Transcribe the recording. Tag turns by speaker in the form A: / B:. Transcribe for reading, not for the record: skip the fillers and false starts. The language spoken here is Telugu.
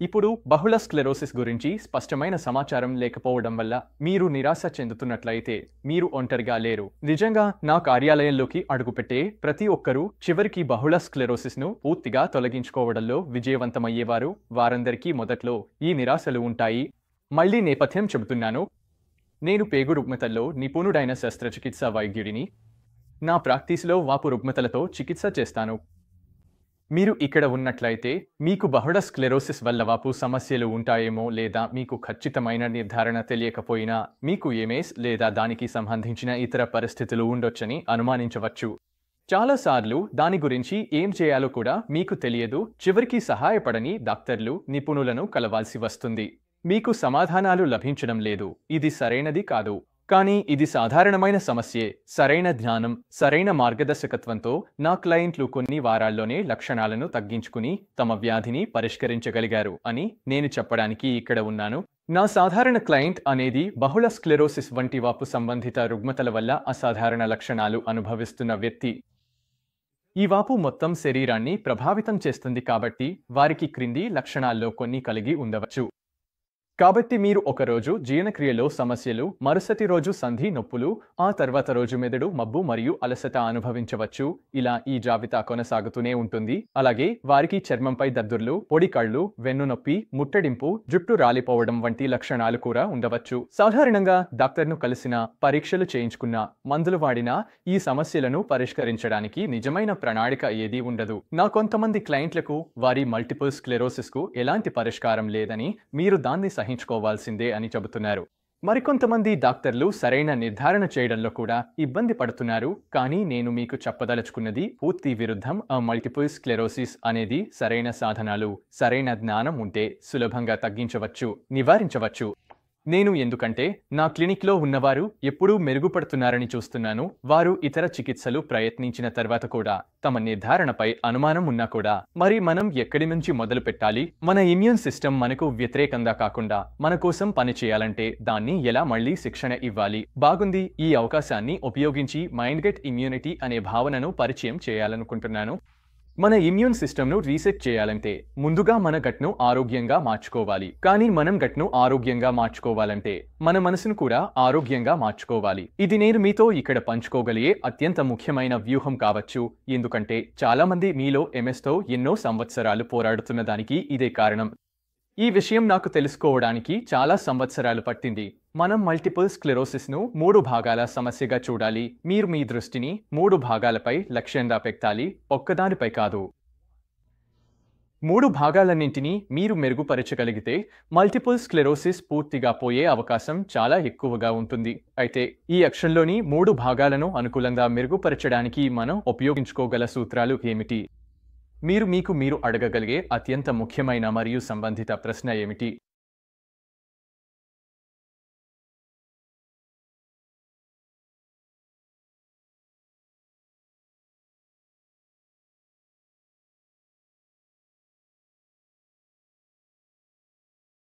A: ఇప్పుడు బహుళ స్క్లెరోసిస్ గురించి స్పష్టమైన సమాచారం లేకపోవడం వల్ల మీరు నిరాశ చెందుతున్నట్లయితే మీరు ఒంటరిగా లేరు. నిజంగా నా కార్యాలయంలోకి అడుగుపెట్టే ప్రతి ఒక్కరూ చివరికి బహుళ స్క్లెరోసిస్ను పూర్తిగా తొలగించుకోవడంలో విజయవంతమయ్యేవారు. వారందరికీ మొదట్లో ఈ నిరాశలు ఉంటాయి. మళ్ళీ నేపథ్యం చెబుతున్నాను. నేను పేగు రుగ్మతల్లో నిపుణుడైన శస్త్రచికిత్స వైద్యుడిని. నా ప్రాక్టీస్లో వాపు రుగ్మతలతో చికిత్స చేస్తాను. మీరు ఇక్కడ ఉన్నట్లయితే మీకు బహుళ స్క్లెరోసిస్ వల్ల వాపు సమస్యలు ఉంటాయేమో, లేదా మీకు ఖచ్చితమైన నిర్ధారణ తెలియకపోయినా మీకు ఎంఎస్ లేదా దానికి సంబంధించిన ఇతర పరిస్థితులు ఉండొచ్చని అనుమానించవచ్చు. చాలాసార్లు దాని గురించి ఏం చేయాలో కూడా మీకు తెలియదు. చివరికి సహాయపడని డాక్టర్లు, నిపుణులను కలవాల్సి వస్తుంది. మీకు సమాధానాలు లభించడం లేదు. ఇది సరైనది కాదు. కానీ ఇది సాధారణమైన సమస్యే. సరైన జ్ఞానం, సరైన మార్గదర్శకత్వంతో నా క్లయింట్లు కొన్ని వారాల్లోనే లక్షణాలను తగ్గించుకుని తమ వ్యాధిని పరిష్కరించగలిగారు అని నేను చెప్పడానికి ఇక్కడ ఉన్నాను. నా సాధారణ క్లయింట్ అనేది బహుళ స్క్లెరోసిస్ వంటి వాపు సంబంధిత రుగ్మతల వల్ల అసాధారణ లక్షణాలు అనుభవిస్తున్న వ్యక్తి. ఈ వాపు మొత్తం శరీరాన్ని ప్రభావితం చేస్తుంది కాబట్టి వారికి క్రింది లక్షణాల్లో కొన్ని కలిగి ఉండవచ్చు. కాబట్టి మీరు ఒకరోజు జీర్ణక్రియలో సమస్యలు, మరుసటి రోజు సంధి నొప్పులు, ఆ తర్వాత రోజు మెదడు మబ్బు మరియు అలసట అనుభవించవచ్చు. ఇలా ఈ జాబితా కొనసాగుతూనే ఉంటుంది. అలాగే వారికి చర్మంపై దద్దుర్లు, పొడి కళ్ళు, వెన్నునొప్పి, ముట్టడింపు, జుట్టు రాలిపోవడం వంటి లక్షణాలు కూడా ఉండవచ్చు. సాధారణంగా డాక్టర్ను కలిసిన, పరీక్షలు చేయించుకున్న, మందులు వాడినా ఈ సమస్యలను పరిష్కరించడానికి నిజమైన ప్రణాళిక ఏదీ ఉండదు. నా కొంతమంది క్లయింట్లకు వారి మల్టిపుల్ స్క్లెరోసిస్కు ఎలాంటి పరిష్కారం లేదని, మీరు దాన్ని సహించుకోవాల్సిందే అని చెబుతున్నారు. మరికొంతమంది డాక్టర్లు సరైన నిర్ధారణ చేయడంలో కూడా ఇబ్బంది పడుతున్నారు. కానీ నేను మీకు చెప్పదలుచుకున్నది పూర్తి విరుద్ధం. మల్టిపుల్ స్క్లెరోసిస్ అనేది సరైన సాధనాలు, సరైన జ్ఞానం ఉంటే సులభంగా తగ్గించవచ్చు, నివారించవచ్చు. నేను ఎందుకంటే నా క్లినిక్లో ఉన్నవారు ఎప్పుడూ మెరుగుపడుతున్నారని చూస్తున్నాను. వారు ఇతర చికిత్సలు ప్రయత్నించిన తర్వాత కూడా తమ నిర్ధారణపై అనుమానం ఉన్నా కూడా, మరి మనం ఎక్కడి నుంచి మొదలు పెట్టాలి? మన ఇమ్యూన్ సిస్టమ్ మనకు వ్యతిరేకంగా కాకుండా మన కోసం పనిచేయాలంటే దాన్ని ఎలా మళ్ళీ శిక్షణ ఇవ్వాలి? బాగుంది. ఈ అవకాశాన్ని ఉపయోగించి మైండ్ గట్ ఇమ్యూనిటీ అనే భావనను పరిచయం చేయాలనుకుంటున్నాను. మన ఇమ్యూన్ సిస్టమ్ను రీసెట్ చేయాలంటే ముందుగా మన గట్ను ఆరోగ్యంగా మార్చుకోవాలి. కానీ మనం గట్ను ఆరోగ్యంగా మార్చుకోవాలంటే మన మనసును కూడా ఆరోగ్యంగా మార్చుకోవాలి. ఇది నేను మీతో ఇక్కడ పంచుకోగలిగే అత్యంత ముఖ్యమైన వ్యూహం కావచ్చు. ఎందుకంటే చాలా మంది మీలో ఎంఎస్తో ఎన్నో సంవత్సరాలు పోరాడుతున్న దానికి ఇదే కారణం. ఈ విషయం నాకు తెలుసుకోవడానికి చాలా సంవత్సరాలు పట్టింది. మనం మల్టిపుల్ స్క్లెరోసిస్ను 3 భాగాల సమస్యగా చూడాలి. మీరు మీ దృష్టిని 3 భాగాలపై లక్ష్యంగా పెట్టాలి, ఒక్కదానిపై కాదు. 3 భాగాలన్నింటినీ మీరు మెరుగుపరచగలిగితే మల్టిపుల్ స్క్లెరోసిస్ పూర్తిగా పోయే అవకాశం చాలా ఎక్కువగా ఉంటుంది. అయితే ఈ యాక్షన్లోని 3 భాగాలను అనుకూలంగా మెరుగుపరచడానికి మనం ఉపయోగించుకోగల సూత్రాలు ఏమిటి? మీరు అడగగలిగే అత్యంత ముఖ్యమైన మరియు సంబంధిత ప్రశ్న ఏమిటి?